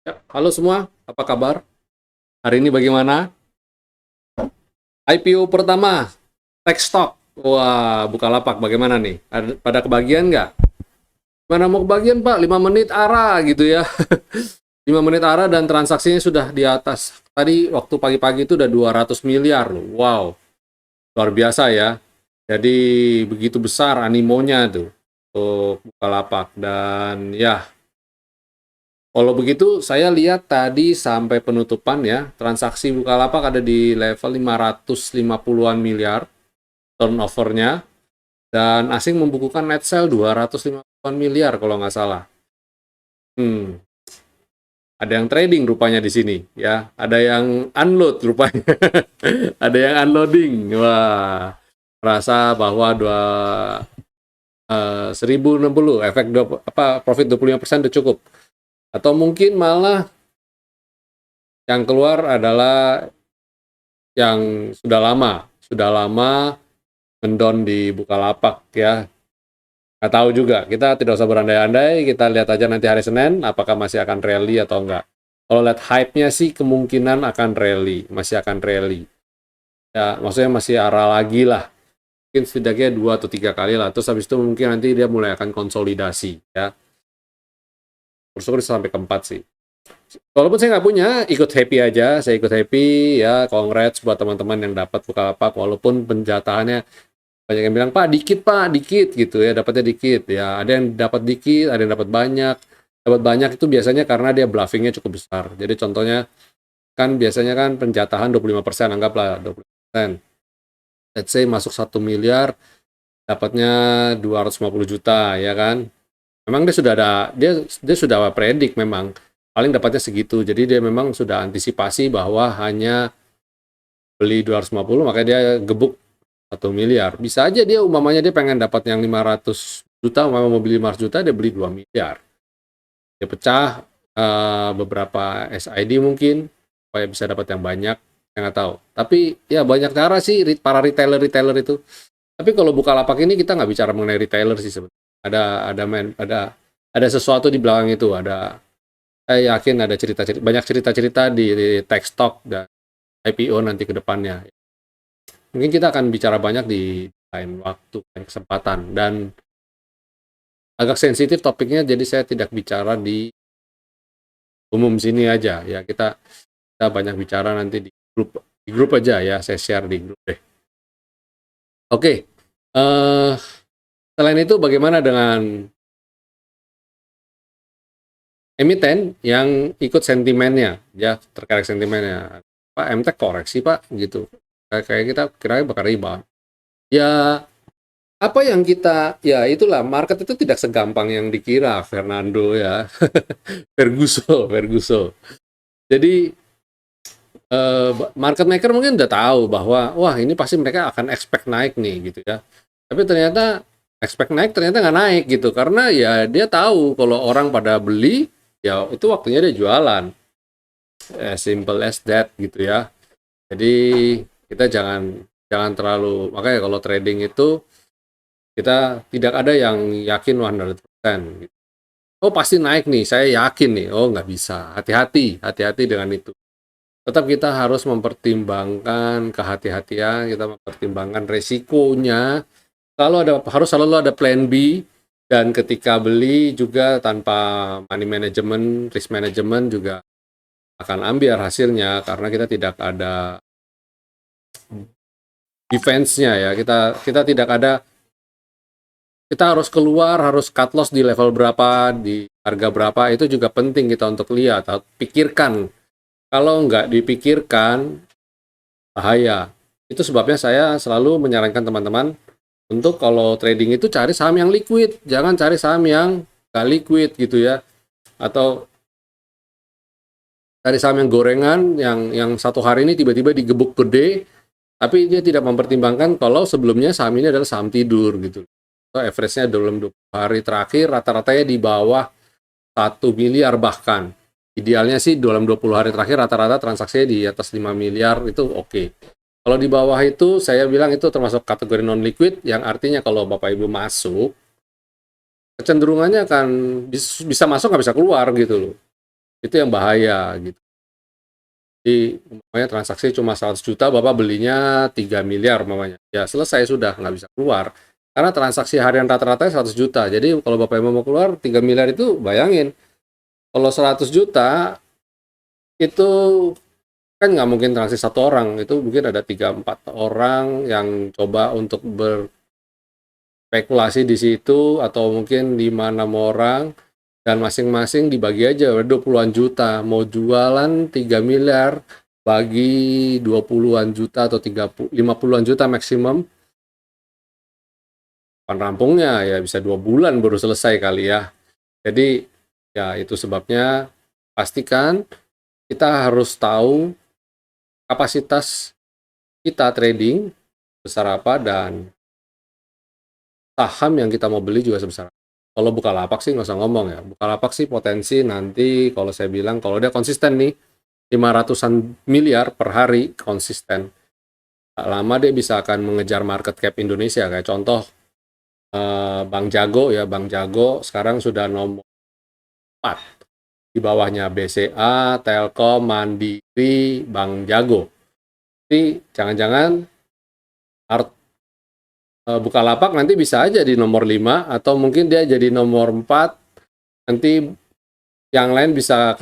Ya, halo semua, apa kabar? Hari ini bagaimana? IPO pertama, Techstock. Wah, Bukalapak bagaimana nih? Pada kebagian nggak? Mana mau kebagian Pak? 5 menit arah gitu ya. 5 menit arah dan transaksinya sudah di atas. Tadi waktu pagi-pagi itu udah 200 miliar loh. Wow, luar biasa ya. Jadi begitu besar animonya tuh untuk Bukalapak. Dan ya, kalau begitu, saya lihat tadi sampai penutupan ya, transaksi Bukalapak ada di level 550-an miliar turnover-nya, dan asing membukukan net sale 250-an miliar kalau nggak salah. Hmm, ada yang trading rupanya di sini ya, ada yang unload rupanya, ada yang unloading. Wah, rasa bahwa 1060 efek profit 25% udah cukup. Atau mungkin malah yang keluar adalah yang sudah lama mendon di Bukalapak ya. Nggak tahu juga, kita tidak usah berandai-andai, kita lihat aja nanti hari Senin apakah masih akan rally atau enggak. Kalau lihat hype-nya sih kemungkinan akan rally, masih akan rally. Ya, maksudnya masih arah lagi lah. Mungkin setidaknya 2 atau 3 kali lah. Terus habis itu mungkin nanti dia mulai akan konsolidasi ya. Bersyukur sampai keempat sih. Walaupun saya nggak punya, ikut happy aja. Saya ikut happy ya, congrats buat teman-teman yang dapat Bukalapak. Walaupun penjatahannya banyak yang bilang, Pak, dikit gitu ya, dapatnya dikit. Ya, ada yang dapat dikit, ada yang dapat banyak. Dapat banyak itu biasanya karena dia bluffingnya cukup besar. Jadi contohnya, kan biasanya kan penjatahan 25%, anggaplah 20%. Let's say masuk 1 miliar, dapatnya 250 juta, ya kan? Memang dia sudah predik memang, paling dapatnya segitu. Jadi dia memang sudah antisipasi bahwa hanya beli 250, makanya dia gebuk 1 miliar. Bisa aja dia umpamanya dia pengen dapat yang 500 juta, umpamanya mau beli 500 juta, dia beli 2 miliar. Dia pecah beberapa SID mungkin, supaya bisa dapat yang banyak, saya nggak tahu. Tapi ya banyak cara sih para retailer-retailer itu. Tapi kalau Bukalapak ini kita nggak bicara mengenai retailer sih sebenarnya. Ada sesuatu di belakang itu. Saya yakin ada banyak cerita-cerita di tech stock dan IPO nanti ke depannya. Mungkin kita akan bicara banyak di lain waktu dan kesempatan. Dan agak sensitif topiknya, jadi saya tidak bicara di umum sini aja. Ya kita banyak bicara nanti di grup aja ya. Saya share di grup deh. Oke. Selain itu bagaimana dengan emiten yang ikut sentimennya, ya terkait sentimennya. Pak MTEK koreksi Pak gitu. Kayak kita kira bakal rebound. Ya apa yang kita, ya itulah, market itu tidak segampang yang dikira Fernando ya. Ferguso. Jadi market maker mungkin udah tahu bahwa wah ini pasti mereka akan expect naik nih gitu ya. Tapi ternyata expect naik ternyata nggak naik gitu karena ya dia tahu kalau orang pada beli ya itu waktunya dia jualan. Simple as that gitu ya. Jadi kita jangan jangan terlalu, makanya kalau trading itu kita tidak ada yang yakin 100% gitu. Oh pasti naik nih, saya yakin nih. Oh nggak bisa. Hati-hati dengan itu. Tetap kita harus mempertimbangkan kehati-hatian, kita mempertimbangkan resikonya. Harus selalu ada plan B, dan ketika beli juga tanpa money management, risk management juga akan ambil hasilnya karena kita tidak ada defense-nya ya. Kita tidak ada, kita harus keluar, harus cut loss di level berapa, di harga berapa, itu juga penting kita untuk lihat, pikirkan. Kalau nggak dipikirkan, bahaya. Itu sebabnya saya selalu menyarankan teman-teman untuk kalau trading itu cari saham yang liquid, jangan cari saham yang nggak liquid gitu ya. Atau cari saham yang gorengan, yang satu hari ini tiba-tiba digebuk gede, tapi dia tidak mempertimbangkan kalau sebelumnya saham ini adalah saham tidur gitu. So, average-nya dalam 20 hari terakhir rata-ratanya di bawah 1 miliar bahkan. Idealnya sih dalam 20 hari terakhir rata-rata transaksinya di atas 5 miliar itu oke. Kalau di bawah itu saya bilang itu termasuk kategori non liquid, yang artinya kalau Bapak Ibu masuk kecenderungannya akan bisa masuk nggak bisa keluar gitu loh. Itu yang bahaya gitu. Jadi umpamanya transaksi cuma 100 juta, Bapak belinya 3 miliar umpamanya. Ya selesai sudah, nggak bisa keluar. Karena transaksi harian rata-rata 100 juta. Jadi kalau Bapak mau keluar 3 miliar itu bayangin. Kalau 100 juta itu kan nggak mungkin transaksi satu orang. Itu mungkin ada 3-4 orang yang coba untuk berspekulasi di situ, atau mungkin 5-6 orang, dan masing-masing dibagi aja 20-an juta. Mau jualan 3 miliar, bagi 20-an juta atau 50-an juta maksimum. Kapan rampungnya? Ya bisa 2 bulan baru selesai kali ya. Jadi ya itu sebabnya pastikan kita harus tahu kapasitas kita trading besar apa, dan saham yang kita mau beli juga sebesar apa. Kalau Bukalapak sih nggak usah ngomong ya. Bukalapak sih potensi nanti kalau saya bilang, kalau dia konsisten nih, 500-an miliar per hari konsisten. Tak lama dia bisa akan mengejar market cap Indonesia. Kayak contoh Bank Jago ya, Bank Jago sekarang sudah nomor 4. Di bawahnya BCA, Telkom, Mandiri, Bank Jago. Jadi jangan-jangan Bukalapak nanti bisa aja di nomor 5, atau mungkin dia jadi nomor 4, nanti yang lain bisa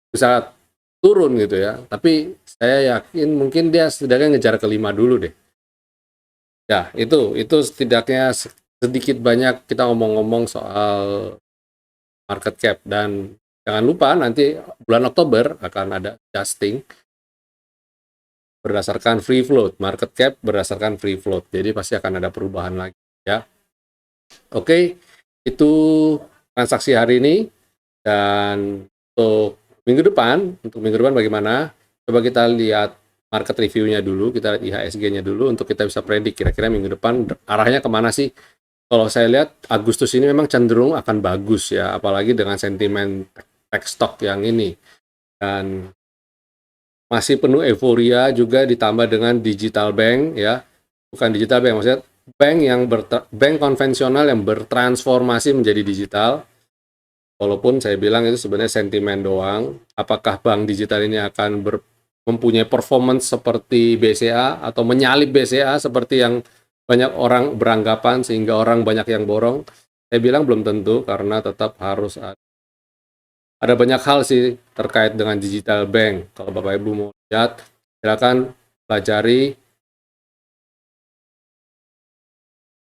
bisa turun gitu ya. Tapi saya yakin mungkin dia setidaknya ngejar ke 5 dulu deh. Ya, itu setidaknya sedikit banyak kita ngomong-ngomong soal market cap. Dan jangan lupa nanti bulan Oktober akan ada adjusting berdasarkan free float, market cap berdasarkan free float. Jadi pasti akan ada perubahan lagi ya. Oke, itu transaksi hari ini. Dan untuk minggu depan bagaimana? Coba kita lihat market review-nya dulu, kita lihat IHSG-nya dulu untuk kita bisa predik kira-kira minggu depan arahnya kemana sih. Kalau saya lihat Agustus ini memang cenderung akan bagus ya, apalagi dengan sentimen tech stock yang ini. Dan masih penuh euforia juga, ditambah dengan digital bank ya. Bukan digital bank, maksudnya bank konvensional yang bertransformasi menjadi digital. Walaupun saya bilang itu sebenarnya sentimen doang. Apakah bank digital ini akan mempunyai performance seperti BCA atau menyalip BCA seperti yang banyak orang beranggapan sehingga orang banyak yang borong? Saya bilang belum tentu, karena tetap harus ada banyak hal sih terkait dengan digital bank. Kalau Bapak Ibu mau lihat, silakan pelajari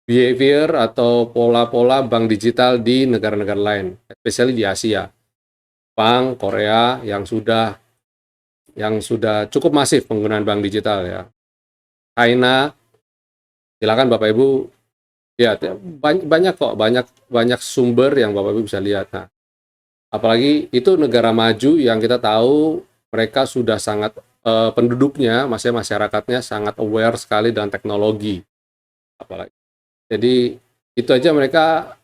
behavior atau pola-pola bank digital di negara-negara lain, especially di Asia. Jepang, Korea yang sudah cukup masif penggunaan bank digital ya. China, silakan Bapak Ibu lihat ya, banyak sumber yang Bapak Ibu bisa lihat. Nah, apalagi itu negara maju yang kita tahu mereka sudah sangat penduduknya, masyarakatnya sangat aware sekali dengan teknologi. Apalagi jadi itu aja mereka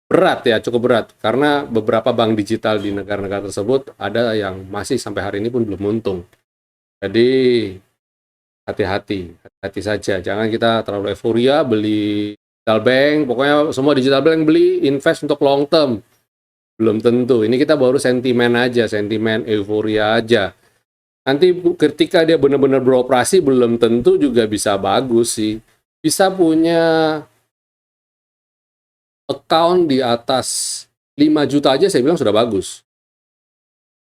berat ya, cukup berat, karena beberapa bank digital di negara-negara tersebut ada yang masih sampai hari ini pun belum untung. Jadi hati-hati saja, jangan kita terlalu euforia beli digital bank, pokoknya semua digital bank beli, invest untuk long term. Belum tentu, ini kita baru sentimen aja, sentimen euforia aja. Nanti ketika dia benar-benar beroperasi belum tentu juga bisa bagus sih. Bisa punya account di atas 5 juta aja saya bilang sudah bagus.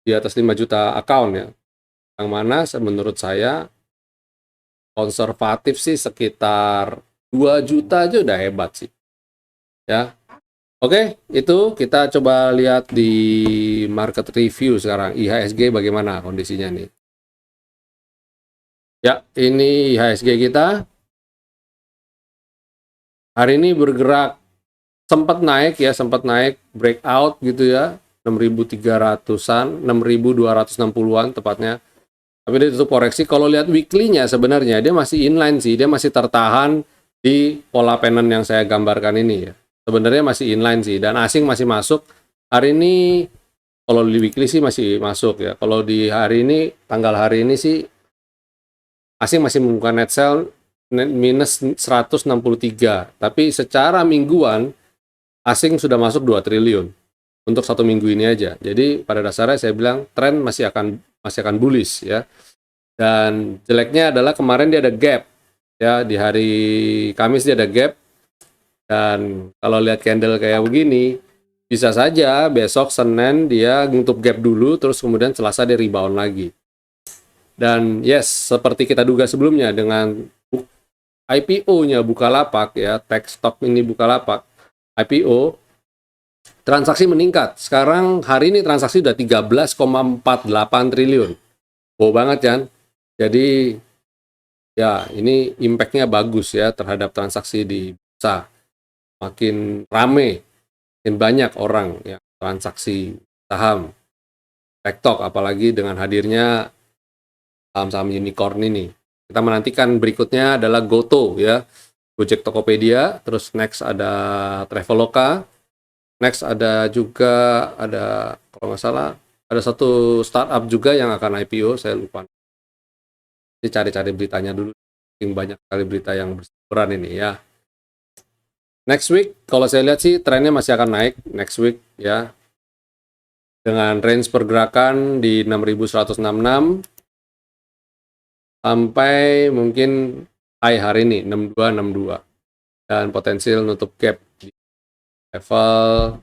Di atas 5 juta account ya. Yang mana menurut saya konservatif sih sekitar 2 juta aja udah hebat sih. Ya. Oke, itu kita coba lihat di market review sekarang. IHSG bagaimana kondisinya nih. Ya, ini IHSG kita. Hari ini bergerak sempat naik breakout gitu ya, 6.300-an, 6.260-an tepatnya. Tapi dia tutup koreksi. Kalau lihat weekly-nya sebenarnya dia masih inline sih, dia masih tertahan di pola pennant yang saya gambarkan ini ya. Sebenarnya masih inline sih, dan asing masih masuk. Hari ini kalau di weekly sih masih masuk ya. Kalau di hari ini, tanggal hari ini sih asing masih membuka net sell minus 163. Tapi secara mingguan asing sudah masuk 2 triliun. untuk 1 minggu ini aja. Jadi pada dasarnya saya bilang tren masih akan bullish ya. Dan jeleknya adalah kemarin dia ada gap ya, di hari Kamis dia ada gap, dan kalau lihat candle kayak begini bisa saja besok Senin dia nutup gap dulu terus kemudian Selasa dia rebound lagi. Dan yes, seperti kita duga sebelumnya dengan IPO-nya Bukalapak ya, tech stock ini Bukalapak IPO, transaksi meningkat. Sekarang hari ini transaksi udah 13,48 triliun. Wow banget kan? Jadi ya ini impact-nya bagus ya terhadap transaksi di bursa. Makin rame, makin banyak orang yang transaksi saham TikTok, apalagi dengan hadirnya saham-saham unicorn ini. Kita menantikan berikutnya adalah Goto ya, Gojek Tokopedia, terus next ada Traveloka, next ada juga kalau nggak salah ada satu startup juga yang akan IPO, saya lupa. Jadi cari-cari beritanya dulu, banyak sekali berita yang berseliweran ini ya. Next week, kalau saya lihat sih trennya masih akan naik next week ya. Dengan range pergerakan di 6.166 sampai mungkin high hari ini 6262 dan potensial nutup gap di level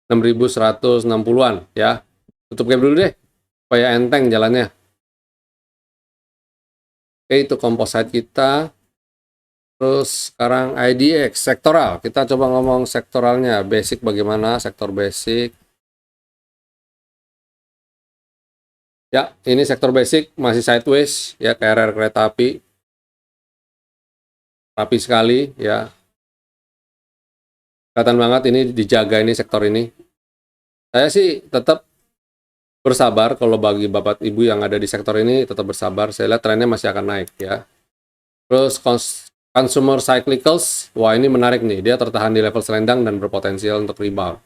6.160-an ya. Tutup gap dulu deh supaya enteng jalannya. Oke, itu composite kita. Terus sekarang IDX, sektoral. Kita coba ngomong sektoralnya. Basic bagaimana, sektor basic. Ya, ini sektor basic masih sideways, ya, KRR kereta api. Rapi sekali, ya. Kelihatan banget ini dijaga ini sektor ini. Saya sih tetap bersabar kalau bagi Bapak Ibu yang ada di sektor ini, tetap bersabar. Saya lihat trennya masih akan naik, ya. Terus consumer cyclicals, wah ini menarik nih, dia tertahan di level selendang dan berpotensial untuk rebound.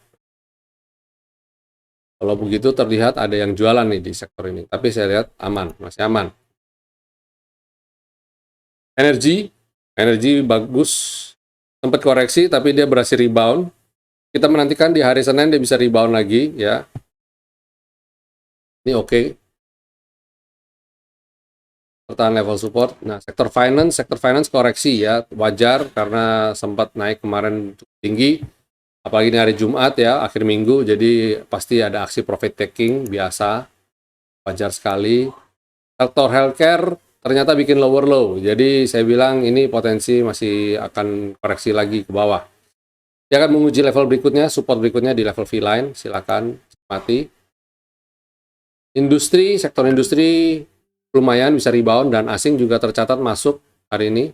Kalau begitu terlihat ada yang jualan nih di sektor ini, tapi saya lihat aman, masih aman. Energi bagus, sempat koreksi tapi dia berhasil rebound. Kita menantikan di hari Senin dia bisa rebound lagi ya. Ini oke. Pertahan level support. Nah, sektor finance koreksi ya, wajar karena sempat naik kemarin cukup tinggi. Apalagi ini hari Jumat ya, akhir minggu, jadi pasti ada aksi profit taking biasa. Wajar sekali. Sektor healthcare ternyata bikin lower low. Jadi saya bilang ini potensi masih akan koreksi lagi ke bawah. Dia akan menguji level berikutnya, support berikutnya di level V-line. Silakan cermati. Sektor industri lumayan bisa rebound dan asing juga tercatat masuk hari ini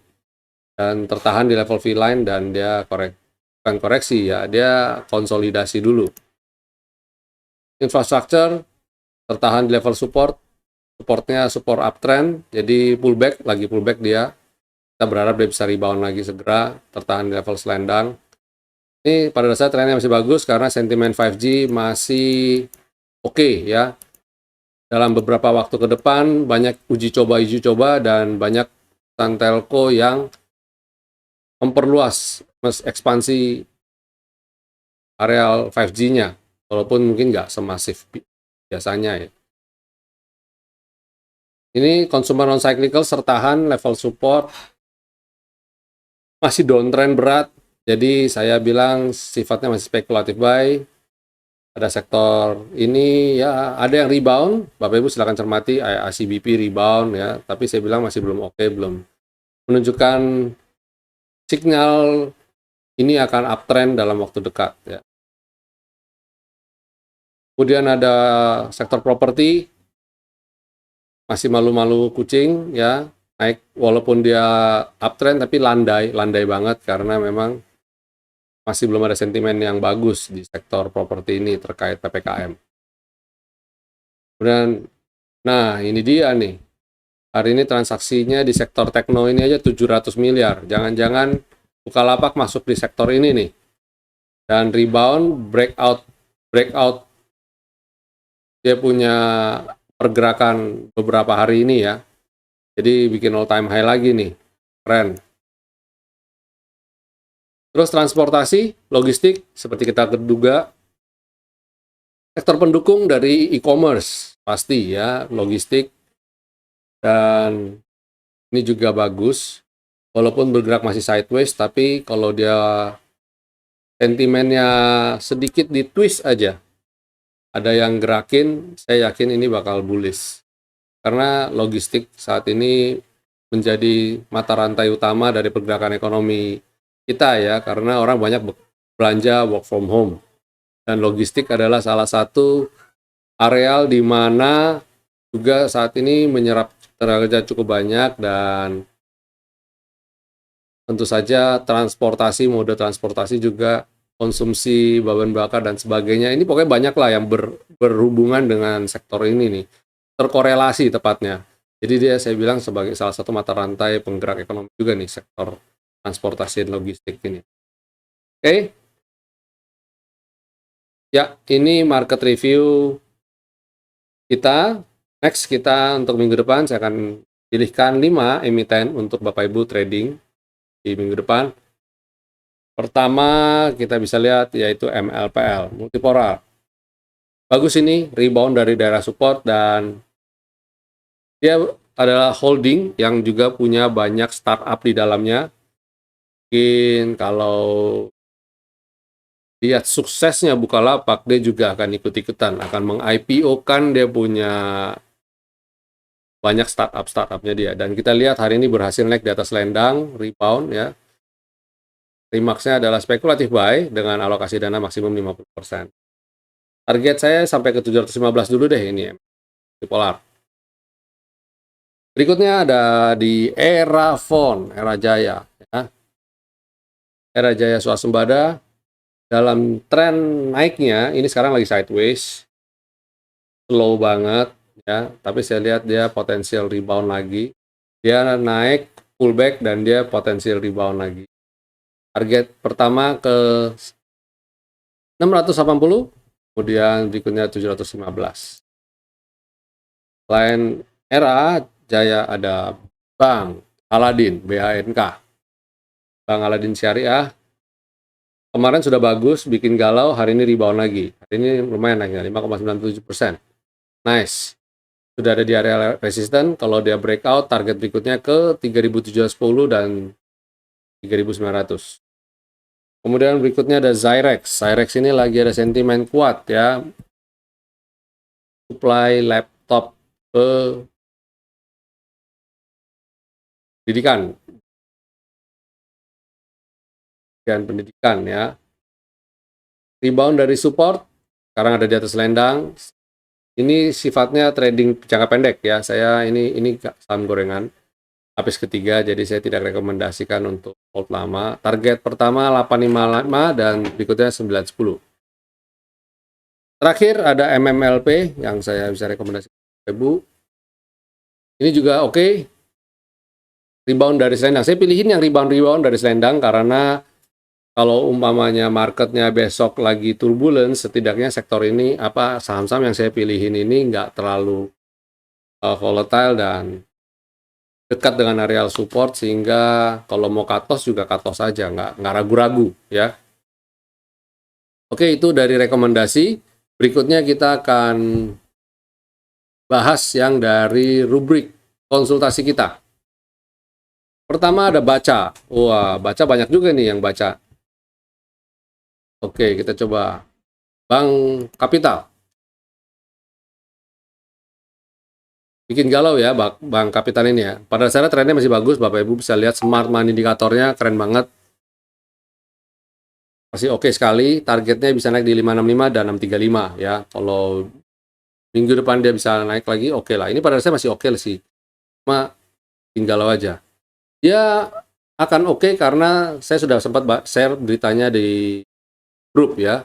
dan tertahan di level V-line dan dia bukan koreksi ya, dia konsolidasi dulu. Infrastructure tertahan di level supportnya support uptrend, jadi lagi pullback dia. Kita berharap dia bisa rebound lagi segera, tertahan di level selendang. Ini pada dasarnya trennya masih bagus karena sentimen 5G masih oke ya. Dalam beberapa waktu ke depan banyak uji coba dan banyak perusahaan telco yang memperluas ekspansi areal 5G-nya, walaupun mungkin nggak semasif biasanya ya. Ini consumer non-cyclical sertahan level support masih downtrend berat, jadi saya bilang sifatnya masih spekulatif buy. Ada sektor ini ya ada yang rebound, Bapak Ibu silakan cermati, ICBP rebound ya, tapi saya bilang masih belum oke, belum menunjukkan sinyal ini akan uptrend dalam waktu dekat ya. Kemudian ada sektor properti masih malu-malu kucing ya, naik walaupun dia uptrend tapi landai banget karena memang masih belum ada sentimen yang bagus di sektor properti ini terkait PPKM. Kemudian, nah ini dia nih, hari ini transaksinya di sektor tekno ini aja 700 miliar, jangan-jangan Bukalapak masuk di sektor ini nih, dan rebound, breakout, dia punya pergerakan beberapa hari ini ya, jadi bikin all time high lagi nih, keren. Terus transportasi, logistik, seperti kita duga. Sektor pendukung dari e-commerce, pasti ya, logistik, dan ini juga bagus. Walaupun bergerak masih sideways, tapi kalau dia sentimennya sedikit ditwist aja, ada yang gerakin, saya yakin ini bakal bullish. Karena logistik saat ini menjadi mata rantai utama dari pergerakan ekonomi kita ya, karena orang banyak belanja work from home. Dan logistik adalah salah satu areal di mana juga saat ini menyerap tenaga kerja cukup banyak, dan tentu saja transportasi, mode transportasi juga konsumsi bahan bakar dan sebagainya. Ini pokoknya banyak lah yang berhubungan dengan sektor ini nih, terkorelasi tepatnya. Jadi dia saya bilang sebagai salah satu mata rantai penggerak ekonomi juga nih, sektor transportasi dan logistik ini. Oke, ya ini market review kita. Next, kita untuk minggu depan saya akan pilihkan 5 emiten untuk Bapak Ibu trading di minggu depan. Pertama kita bisa lihat yaitu MLPL, Multipolar. Bagus ini, rebound dari daerah support, dan dia adalah holding yang juga punya banyak startup di dalamnya. Mungkin kalau lihat suksesnya Bukalapak, dia juga akan ikut-ikutan, akan meng-IPO-kan dia punya banyak startup-startupnya dia. Dan kita lihat hari ini berhasil naik di atas lendang, rebound ya. Remax-nya adalah spekulatif buy dengan alokasi dana maksimum 50%. Target saya sampai ke 715 dulu deh ini ya, di Polar. Berikutnya ada di Erafon, Era Jaya. Ya. Era Jaya swasembada dalam tren naiknya, ini sekarang lagi sideways, slow banget ya, tapi saya lihat dia potensial rebound lagi. Dia naik, pullback, dan dia potensial rebound lagi. Target pertama ke 680, kemudian berikutnya 715. Selain Era Jaya ada Bank Aladin, BHNK. Bank Aladin Syariah kemarin sudah bagus, bikin galau, hari ini rebound lagi. Hari ini lumayan naiknya, 5,97%. Nice. Sudah ada di area resisten, kalau dia breakout, target berikutnya ke 3.710 dan 3.900. Kemudian berikutnya ada Zyrex. Zyrex ini lagi ada sentimen kuat ya. Supply laptop ke pendidikan. Dan pendidikan ya. Rebound dari support, sekarang ada di atas lendang. Ini sifatnya trading jangka pendek ya. Saya ini saham gorengan lapis ketiga, jadi saya tidak rekomendasikan untuk hold lama. Target pertama 855 dan berikutnya 910. Terakhir ada MMLP yang saya bisa rekomendasikan Ibu. Ini juga oke. Rebound dari selendang. Saya pilihin yang rebound dari selendang karena kalau umpamanya marketnya besok lagi turbulence, setidaknya sektor ini saham-saham yang saya pilihin ini nggak terlalu volatile dan dekat dengan areal support, sehingga kalau mau cut loss juga cut loss aja, nggak ragu-ragu ya. Oke, itu dari rekomendasi. Berikutnya kita akan bahas yang dari rubrik konsultasi kita. Pertama ada baca. Wah, baca banyak juga nih yang baca. Oke, kita coba Bank Kapital. Bikin galau ya Bank Kapital ini ya. Pada dasarnya trennya masih bagus, Bapak Ibu bisa lihat smart money indikatornya keren banget. Masih oke sekali, targetnya bisa naik di 565 dan 635 ya. Kalau minggu depan dia bisa naik lagi, oke lah. Ini pada dasarnya masih oke sih. Cuma bikin galau aja. Dia akan oke karena saya sudah sempat share beritanya di grup ya.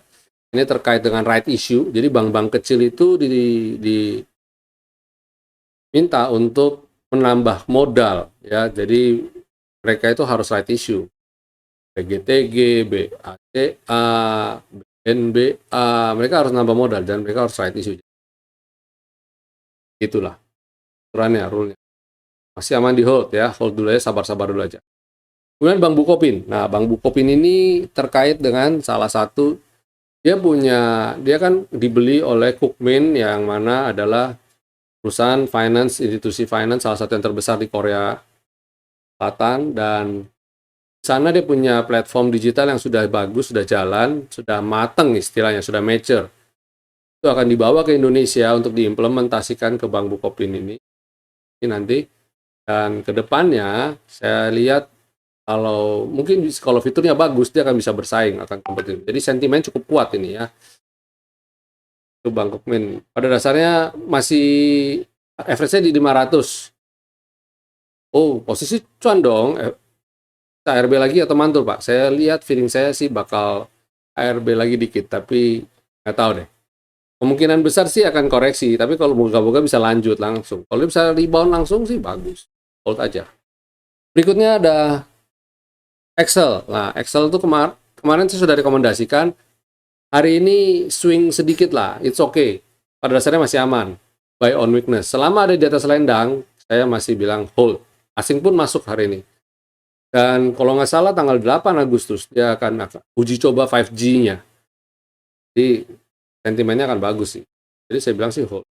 Ini terkait dengan right issue. Jadi bank-bank kecil itu diminta untuk menambah modal ya. Jadi mereka itu harus right issue. PGTG, BACA, BNBA, mereka harus nambah modal dan mereka harus right issue. Itulah aturannya, rule-nya. Masih aman di hold ya, hold dulu ya, sabar-sabar dulu aja. Kemudian Bank Bukopin. Nah, Bank Bukopin ini terkait dengan salah satu, dia kan dibeli oleh Cookmin yang mana adalah perusahaan finance, institusi finance salah satu yang terbesar di Korea Selatan, dan di sana dia punya platform digital yang sudah bagus, sudah jalan, sudah mateng istilahnya, sudah mature. Itu akan dibawa ke Indonesia untuk diimplementasikan ke Bank Bukopin ini nanti. Dan kedepannya saya lihat kalau mungkin kalau fiturnya bagus, dia akan bisa bersaing, akan kompetitif. Jadi sentimen cukup kuat ini ya. Itu Bank Bukopin. Pada dasarnya masih average-nya di 500. Oh, posisi cuan dong. ARB lagi atau mantul, Pak? Saya lihat feeling saya sih bakal ARB lagi dikit, tapi nggak tahu deh. Kemungkinan besar sih akan koreksi, tapi kalau moga-moga bisa lanjut langsung. Kalau bisa rebound langsung sih bagus. Hold aja. Berikutnya ada Excel. Nah, Excel itu kemarin saya sudah rekomendasikan. Hari ini swing sedikit lah, it's okay. Pada dasarnya masih aman. Buy on weakness. Selama ada di atas selendang, saya masih bilang hold. Asing pun masuk hari ini. Dan kalau nggak salah tanggal 8 Agustus, dia akan uji coba 5G-nya. Jadi sentimennya akan bagus sih. Jadi saya bilang sih hold.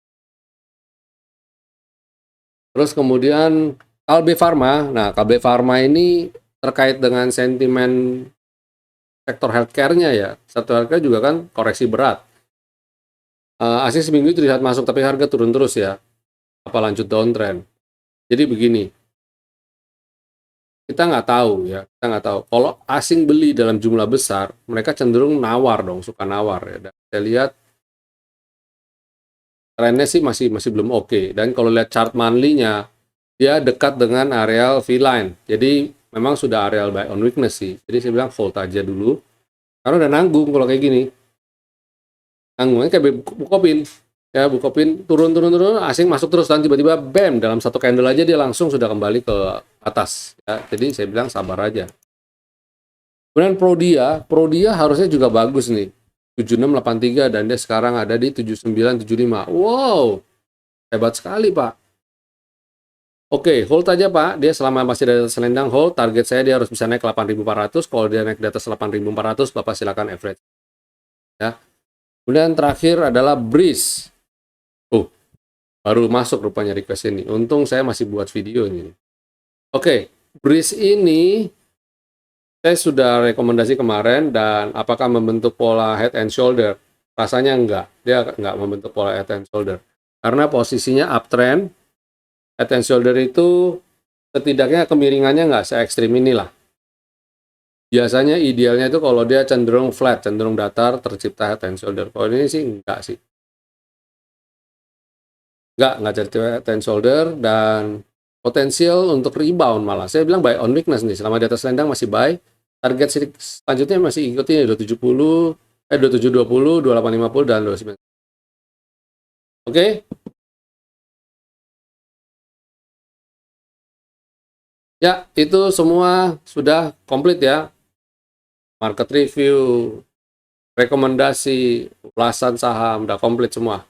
Terus kemudian Kalbe Pharma. Nah, Kalbe Pharma ini terkait dengan sentimen sektor healthcare-nya ya. Sektor healthcare juga kan koreksi berat. Asing seminggu itu terlihat masuk, tapi harga turun terus ya. Apa lanjut downtrend. Jadi begini, kita nggak tahu ya. Kita nggak tahu. Kalau asing beli dalam jumlah besar, mereka cenderung nawar dong, suka nawar ya. Dan saya lihat trennya sih masih belum oke. Dan kalau lihat chart monthly-nya, dia dekat dengan areal V-line. Jadi memang sudah areal buy on weakness sih. Jadi saya bilang hold aja dulu. Karena udah nanggung kalau kayak gini. Nanggungnya kayak Bukopin. Ya, Bukopin turun, asing masuk terus, dan tiba-tiba bam, dalam satu candle aja dia langsung sudah kembali ke atas. Ya, jadi saya bilang sabar aja. Kemudian Prodia harusnya juga bagus nih. 7683 dan dia sekarang ada di 7975. Wow, hebat sekali Pak. Oke, hold aja Pak. Dia selama masih ada selendang hold, target saya dia harus bisa naik 8400. Kalau dia naik di atas 8400, Bapak silakan average. Ya. Kemudian terakhir adalah Breeze. Baru masuk rupanya request ini. Untung saya masih buat video ini. Oke, Breeze ini saya sudah rekomendasi kemarin, dan apakah membentuk pola head and shoulder? Rasanya enggak. Dia enggak membentuk pola head and shoulder. Karena posisinya uptrend. Head and shoulder itu setidaknya kemiringannya enggak se-ekstrim inilah. Biasanya idealnya itu kalau dia cenderung flat, cenderung datar, tercipta head and shoulder. Kalau ini sih enggak sih. Nggak jadi head and shoulder, dan potensial untuk rebound malah. Saya bilang buy on weakness nih, selama di atas selendang masih buy. Target selanjutnya masih ikutin 270, 2720, 2850, dan 29. Oke. Ya, itu semua sudah komplit ya. Market review, rekomendasi, ulasan saham, udah komplit semua.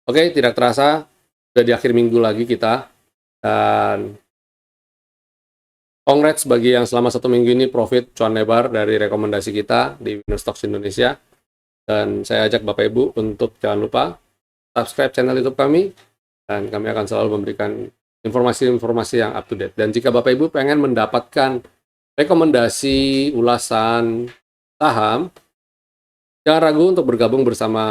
Oke, tidak terasa udah di akhir minggu lagi kita, dan congrats bagi yang selama 1 minggu ini profit cuan lebar dari rekomendasi kita di Winner Stocks Indonesia. Dan saya ajak Bapak Ibu untuk jangan lupa subscribe channel YouTube kami, dan kami akan selalu memberikan informasi-informasi yang up to date. Dan jika Bapak Ibu pengen mendapatkan rekomendasi ulasan saham, jangan ragu untuk bergabung bersama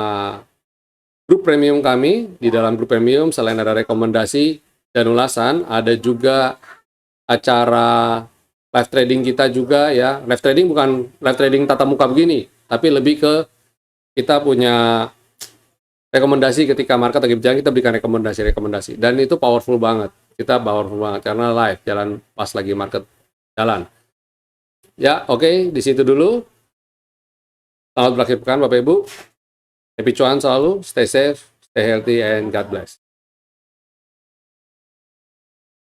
grup premium kami. Di dalam grup premium, selain ada rekomendasi dan ulasan, ada juga acara live trading kita juga ya. Live trading bukan live trading tatap muka begini, tapi lebih ke kita punya rekomendasi ketika market lagi berjalan, kita berikan rekomendasi. Dan itu powerful banget. Kita powerful banget karena live, jalan pas lagi market jalan. Ya, oke, di situ dulu. Selamat berakhir pekan Bapak Ibu. Happy cuan selalu, stay safe, stay healthy, and God bless.